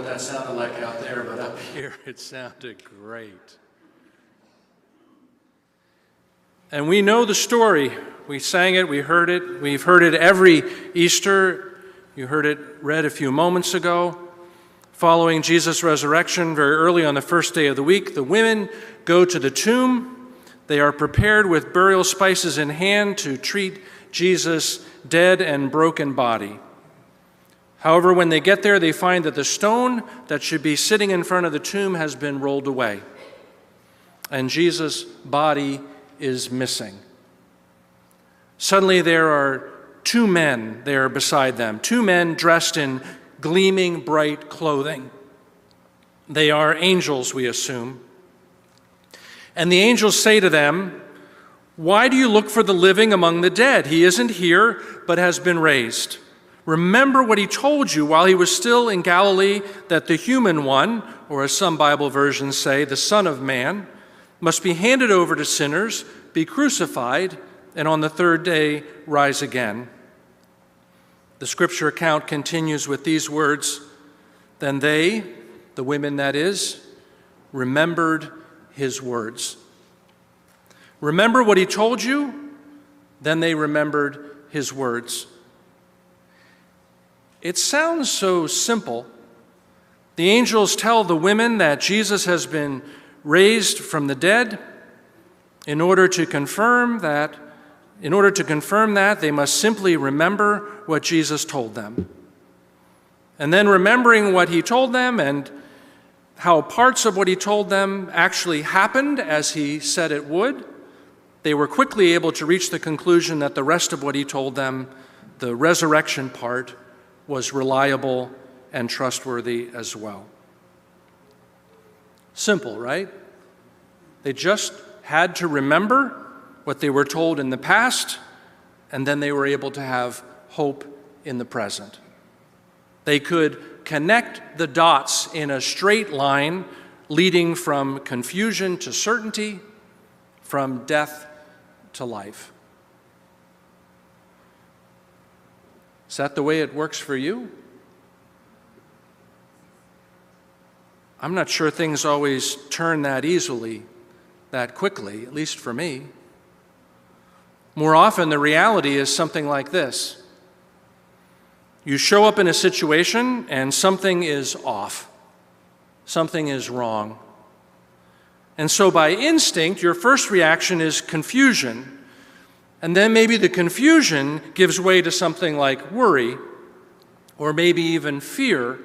what that sounded like out there, but up here it sounded great. And we know the story. We sang it, we heard it. We've heard it every Easter. You heard it read a few moments ago. Following Jesus' resurrection, very early on the first day of the week, the women go to the tomb. They are prepared with burial spices in hand to treat Jesus' dead and broken body. However, when they get there, they find that the stone that should be sitting in front of the tomb has been rolled away, and Jesus' body is missing. Suddenly, there are two men there beside them, two men dressed in gleaming bright clothing. They are angels, we assume. And the angels say to them, "Why do you look for the living among the dead? He isn't here, but has been raised. Remember what he told you while he was still in Galilee, that the human one," or as some Bible versions say, the Son of Man, "must be handed over to sinners, be crucified, and on the third day rise again." The scripture account continues with these words, "Then they," the women that is, "remembered his words." Remember what he told you? Then they remembered his words. It sounds so simple. The angels tell the women that Jesus has been raised from the dead. In order to confirm that, they must simply remember what Jesus told them. And then, remembering what he told them and how parts of what he told them actually happened as he said it would, they were quickly able to reach the conclusion that the rest of what he told them, the resurrection part, was reliable and trustworthy as well. Simple, right? They just had to remember what they were told in the past, and then they were able to have hope in the present. They could connect the dots in a straight line, leading from confusion to certainty, from death to life. Is that the way it works for you? I'm not sure things always turn that easily, that quickly, at least for me. More often, the reality is something like this. You show up in a situation and something is off. Something is wrong. And so by instinct, your first reaction is confusion. And then maybe the confusion gives way to something like worry, or maybe even fear.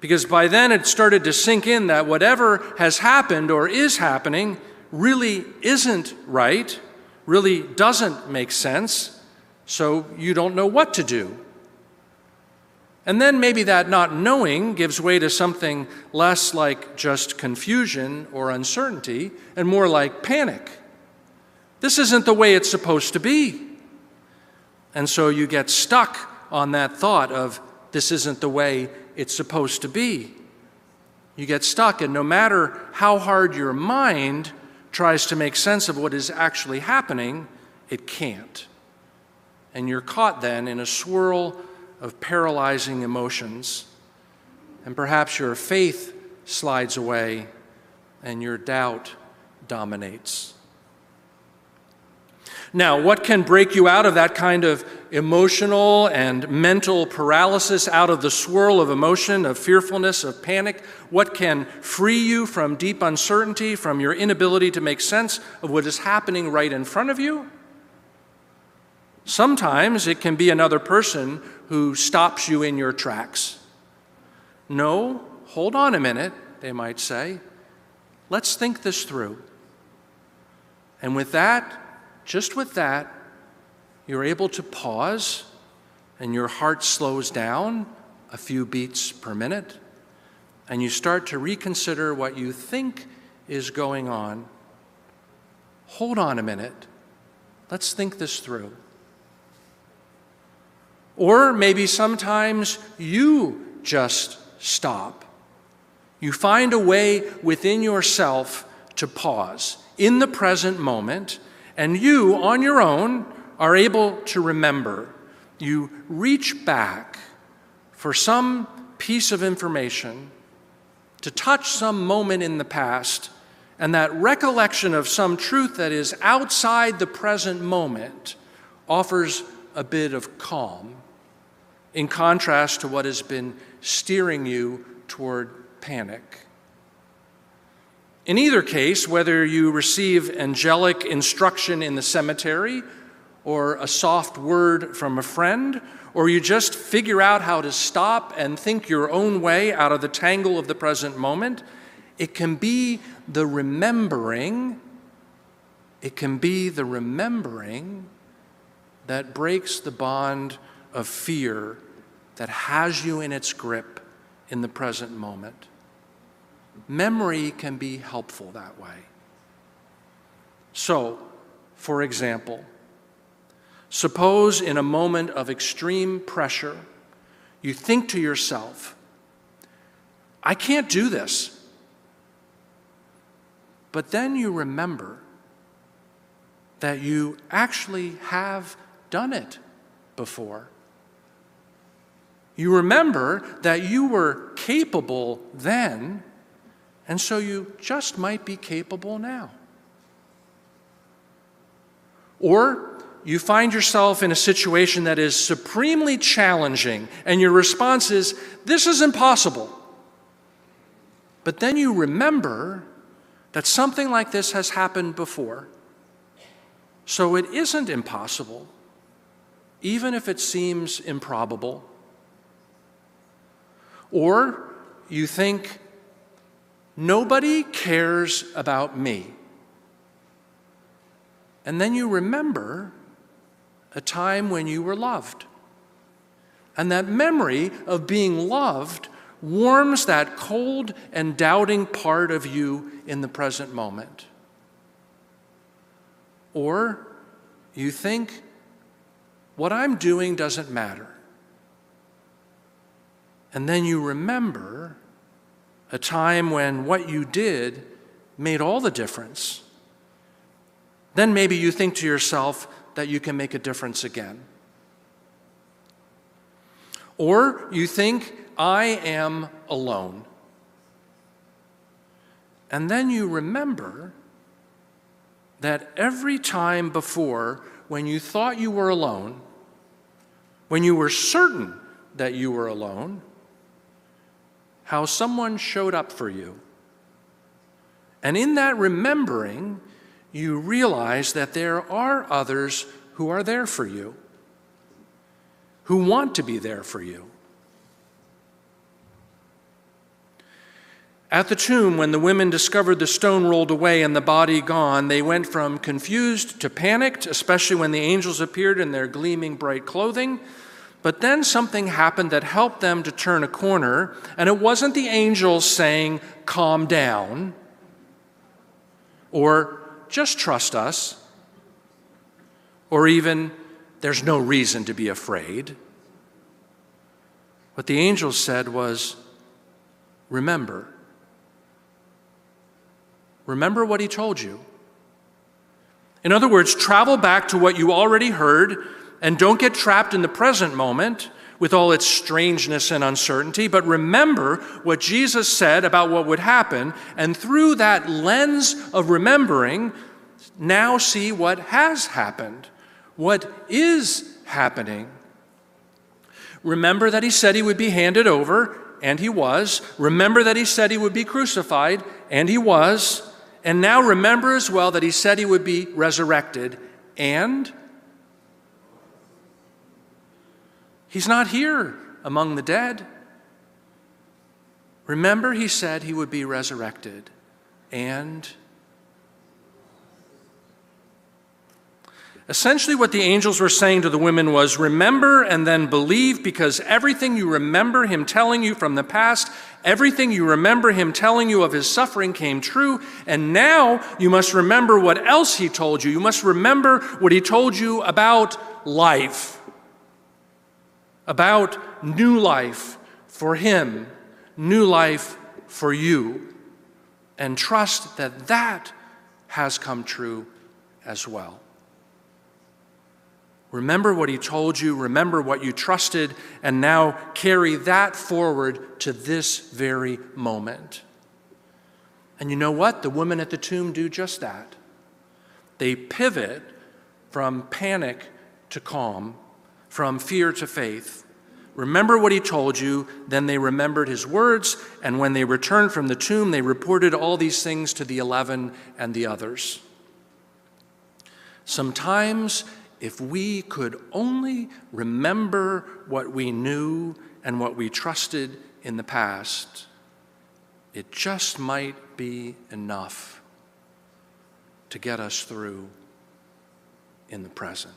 Because by then it started to sink in that whatever has happened or is happening really isn't right, really doesn't make sense, so you don't know what to do. And then maybe that not knowing gives way to something less like just confusion or uncertainty and more like panic. This isn't the way it's supposed to be. And so you get stuck on that thought of this isn't the way it's supposed to be. You get stuck, and no matter how hard your mind tries to make sense of what is actually happening, it can't. And you're caught then in a swirl of paralyzing emotions. And perhaps your faith slides away and your doubt dominates. Now, what can break you out of that kind of emotional and mental paralysis, out of the swirl of emotion, of fearfulness, of panic? What can free you from deep uncertainty, from your inability to make sense of what is happening right in front of you? Sometimes it can be another person who stops you in your tracks. No, hold on a minute, they might say. Let's think this through. And with that, just with that, you're able to pause and your heart slows down a few beats per minute, and you start to reconsider what you think is going on. Hold on a minute. Let's think this through. Or maybe sometimes you just stop. You find a way within yourself to pause in the present moment, and you, on your own, are able to remember. You reach back for some piece of information, to touch some moment in the past, and that recollection of some truth that is outside the present moment offers a bit of calm, in contrast to what has been steering you toward panic. In either case, whether you receive angelic instruction in the cemetery, or a soft word from a friend, or you just figure out how to stop and think your own way out of the tangle of the present moment, it can be the remembering, that breaks the bond of fear that has you in its grip in the present moment. Memory can be helpful that way. So, for example, suppose in a moment of extreme pressure, you think to yourself, I can't do this. But then you remember that you actually have done it before. You remember that you were capable then, and so you just might be capable now. Or you find yourself in a situation that is supremely challenging, and your response is, this is impossible. But then you remember that something like this has happened before. So it isn't impossible, even if it seems improbable. Or you think, nobody cares about me. And then you remember a time when you were loved. And that memory of being loved warms that cold and doubting part of you in the present moment. Or you think, what I'm doing doesn't matter. And then you remember a time when what you did made all the difference. Then maybe you think to yourself that you can make a difference again. Or you think, I am alone. And then you remember that every time before, when you thought you were alone, when you were certain that you were alone, how someone showed up for you. And in that remembering, you realize that there are others who are there for you, who want to be there for you. At the tomb, when the women discovered the stone rolled away and the body gone, they went from confused to panicked, especially when the angels appeared in their gleaming bright clothing. But then something happened that helped them to turn a corner, and it wasn't the angels saying, calm down, or just trust us, or even, there's no reason to be afraid. What the angels said was, remember. Remember what he told you. In other words, travel back to what you already heard, and don't get trapped in the present moment with all its strangeness and uncertainty, but remember what Jesus said about what would happen, and through that lens of remembering, now see what has happened, what is happening. Remember that he said he would be handed over, and he was. Remember that he said he would be crucified, and he was. And now remember as well that he said he would be resurrected, and he's not here among the dead. Remember, he said he would be resurrected. And essentially what the angels were saying to the women was, remember and then believe, because everything you remember him telling you from the past, everything you remember him telling you of his suffering came true. And now you must remember what else he told you. You must remember what he told you about life. About new life for him, new life for you, and trust that that has come true as well. Remember what he told you, remember what you trusted, and now carry that forward to this very moment. And you know what? The women at the tomb do just that. They pivot from panic to calm, from fear to faith. Remember what he told you, then they remembered his words, and when they returned from the tomb, they reported all these things to the 11 and the others. Sometimes, if we could only remember what we knew and what we trusted in the past, it just might be enough to get us through in the present.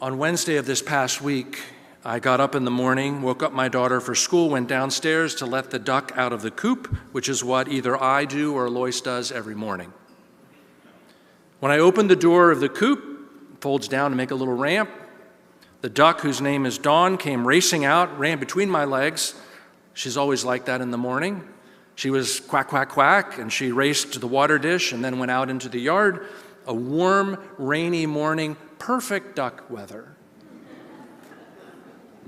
On Wednesday of this past week, I got up in the morning, woke up my daughter for school, went downstairs to let the duck out of the coop, which is what either I do or Lois does every morning. When I opened the door of the coop, folds down to make a little ramp, the duck, whose name is Dawn, came racing out, ran between my legs. She's always like that in the morning. She was quack, quack, quack, and she raced to the water dish and then went out into the yard. A warm, rainy morning, perfect duck weather.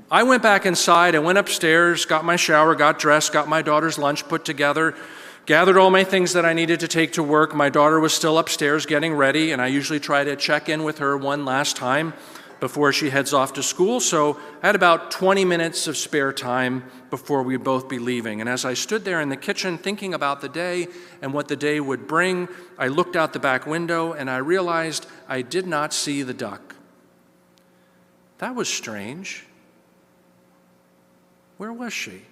I went back inside, I went upstairs, got my shower, got dressed, got my daughter's lunch put together, gathered all my things that I needed to take to work. My daughter was still upstairs getting ready, and I usually try to check in with her one last time before she heads off to school. So I had about 20 minutes of spare time before we'd both be leaving. And as I stood there in the kitchen thinking about the day and what the day would bring, I looked out the back window and I realized I did not see the duck. That was strange. Where was she?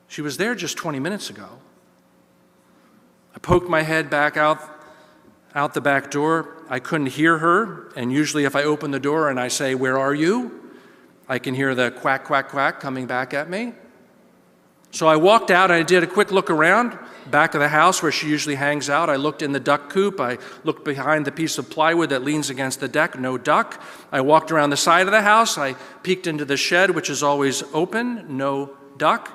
She was there just 20 minutes ago. I poked my head back out the back door. I couldn't hear her, and usually if I open the door and I say, "Where are you?" I can hear the quack, quack, quack coming back at me. So I walked out, I did a quick look around, back of the house where she usually hangs out. I looked in the duck coop, I looked behind the piece of plywood that leans against the deck, no duck. I walked around the side of the house, I peeked into the shed, which is always open, no duck.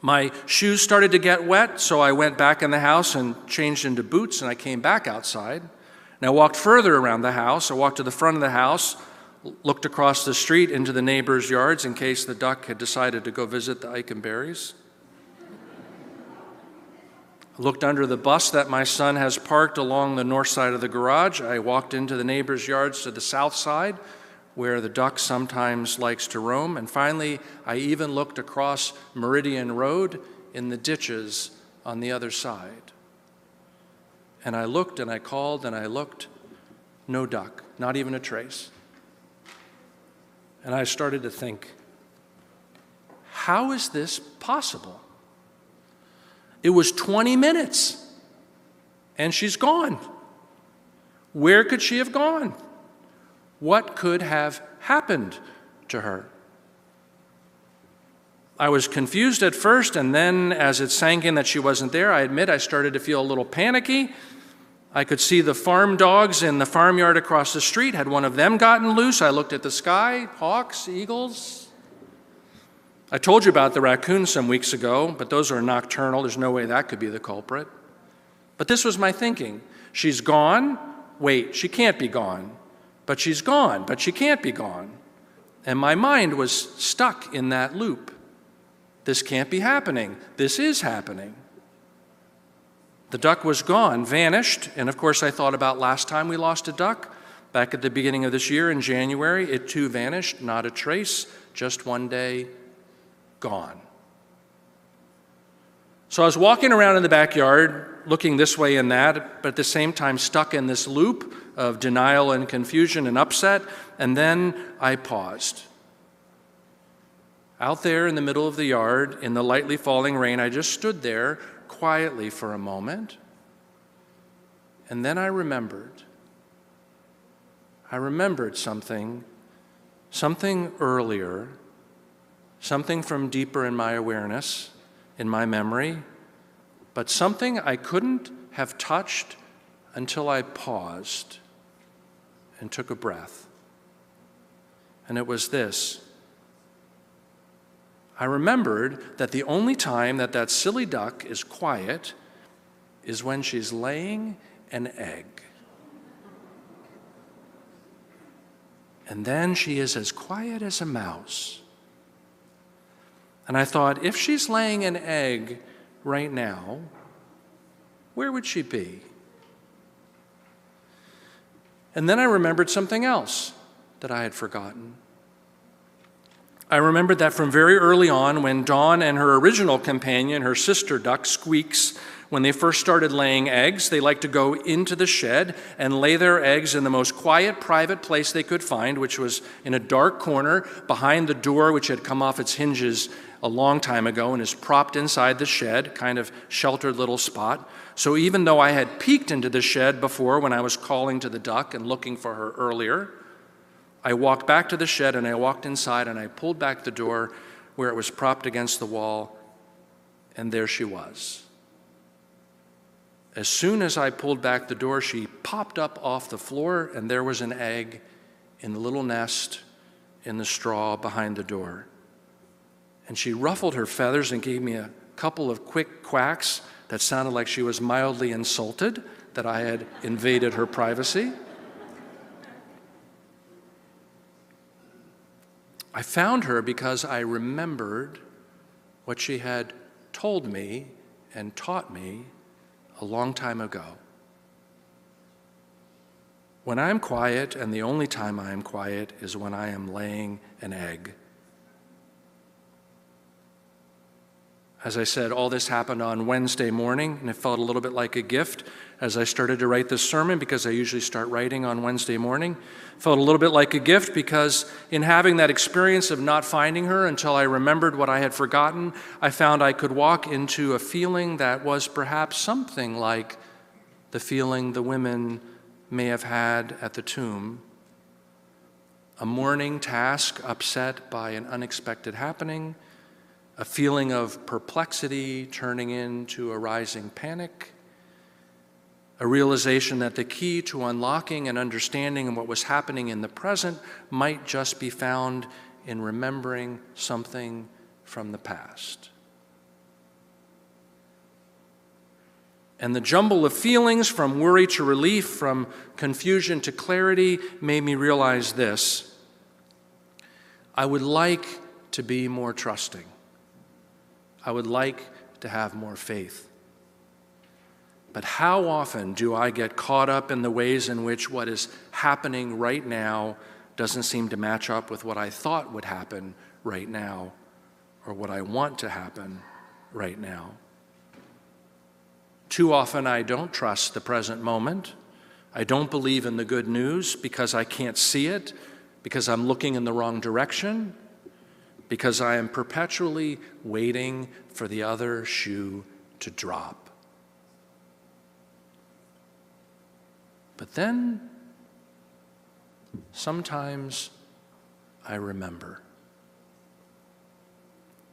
My shoes started to get wet, so I went back in the house and changed into boots, and I came back outside. And I walked further around the house. I walked to the front of the house, looked across the street into the neighbors' yards in case the duck had decided to go visit the Eikenberries. I looked under the bus that my son has parked along the north side of the garage. I walked into the neighbors' yards to the south side, where the duck sometimes likes to roam. And finally, I even looked across Meridian Road in the ditches on the other side. And I looked and I called and I looked, no duck, not even a trace. And I started to think, how is this possible? It was 20 minutes and she's gone. Where could she have gone? What could have happened to her? I was confused at first, and then as it sank in that she wasn't there, I admit I started to feel a little panicky. I could see the farm dogs in the farmyard across the street. Had one of them gotten loose? I looked at the sky, hawks, eagles. I told you about the raccoons some weeks ago, but those are nocturnal. There's no way that could be the culprit. But this was my thinking. She's gone. Wait, she can't be gone. But she's gone, but she can't be gone. And my mind was stuck in that loop. This can't be happening. This is happening. The duck was gone, vanished, and of course I thought about last time we lost a duck. Back at the beginning of this year in January, it too vanished, not a trace, just one day, gone. So I was walking around in the backyard, looking this way and that, but at the same time stuck in this loop of denial and confusion and upset, and then I paused. Out there in the middle of the yard, in the lightly falling rain, I just stood there quietly for a moment, and then I remembered something earlier, something from deeper in my awareness, in my memory, but something I couldn't have touched until I paused and took a breath. And it was this: I remembered that the only time that that silly duck is quiet is when she's laying an egg. And then she is as quiet as a mouse. And I thought, if she's laying an egg right now, where would she be? And then I remembered something else that I had forgotten. I remembered that from very early on, when Dawn and her original companion, her sister duck, Squeaks, when they first started laying eggs, they liked to go into the shed and lay their eggs in the most quiet, private place they could find, which was in a dark corner behind the door, which had come off its hinges a long time ago and is propped inside the shed, kind of sheltered little spot. So even though I had peeked into the shed before when I was calling to the duck and looking for her earlier, I walked back to the shed and I walked inside and I pulled back the door where it was propped against the wall, and there she was. As soon as I pulled back the door, she popped up off the floor, and there was an egg in the little nest in the straw behind the door. And she ruffled her feathers and gave me a couple of quick quacks that sounded like she was mildly insulted that I had invaded her privacy. I found her because I remembered what she had told me and taught me a long time ago. When I'm quiet, and the only time I am quiet is when I am laying an egg. As I said, all this happened on Wednesday morning, and it felt a little bit like a gift as I started to write this sermon, because I usually start writing on Wednesday morning. It felt a little bit like a gift because in having that experience of not finding her until I remembered what I had forgotten, I found I could walk into a feeling that was perhaps something like the feeling the women may have had at the tomb. A morning task upset by an unexpected happening, a feeling of perplexity turning into a rising panic, a realization that the key to unlocking and understanding what was happening in the present might just be found in remembering something from the past. And the jumble of feelings, from worry to relief, from confusion to clarity, made me realize this: I would like to be more trusting. I would like to have more faith. But how often do I get caught up in the ways in which what is happening right now doesn't seem to match up with what I thought would happen right now, or what I want to happen right now? Too often I don't trust the present moment. I don't believe in the good news because I can't see it, because I'm looking in the wrong direction, because I am perpetually waiting for the other shoe to drop. But then, sometimes I remember.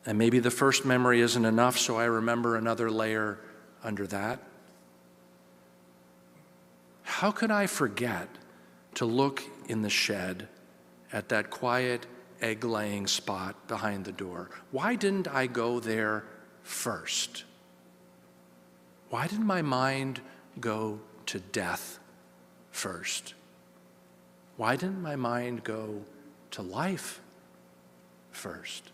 And maybe the first memory isn't enough, so I remember another layer under that. How could I forget to look in the shed at that quiet egg-laying spot behind the door? Why didn't I go there first? Why did my mind go to death first? Why didn't my mind go to life first?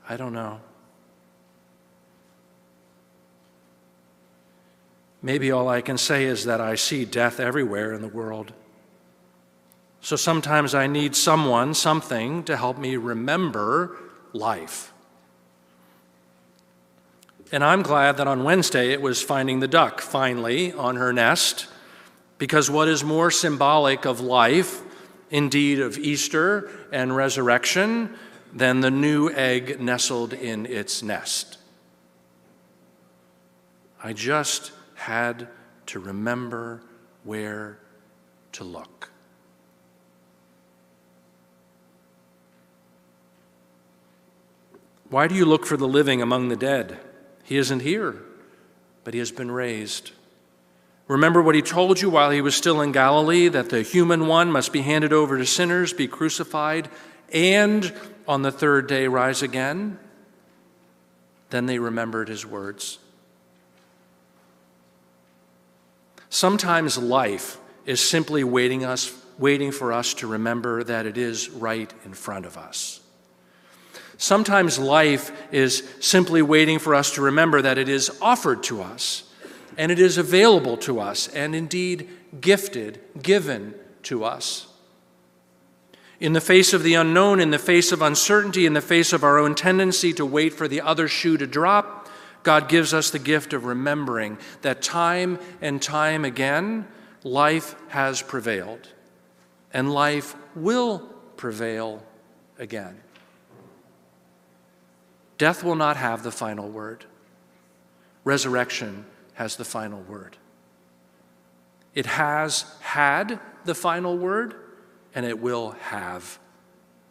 I don't know. Maybe all I can say is that I see death everywhere in the world. So sometimes I need someone, something, to help me remember life. And I'm glad that on Wednesday it was finding the duck, finally, on her nest, because what is more symbolic of life, indeed of Easter and resurrection, than the new egg nestled in its nest? I just had to remember where to look. Why do you look for the living among the dead? He isn't here, but he has been raised. Remember what he told you while he was still in Galilee, that the human one must be handed over to sinners, be crucified, and on the third day rise again? Then they remembered his words. Sometimes life is simply waiting for us to remember that it is right in front of us. Sometimes life is simply waiting for us to remember that it is offered to us, and it is available to us, and indeed given to us. In the face of the unknown, in the face of uncertainty, in the face of our own tendency to wait for the other shoe to drop, God gives us the gift of remembering that time and time again, life has prevailed, and life will prevail again. Death will not have the final word. Resurrection has the final word. It has had the final word, and it will have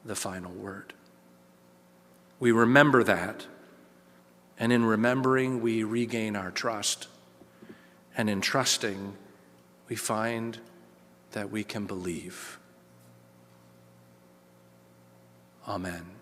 the final word. We remember that, and in remembering, we regain our trust. And in trusting, we find that we can believe. Amen.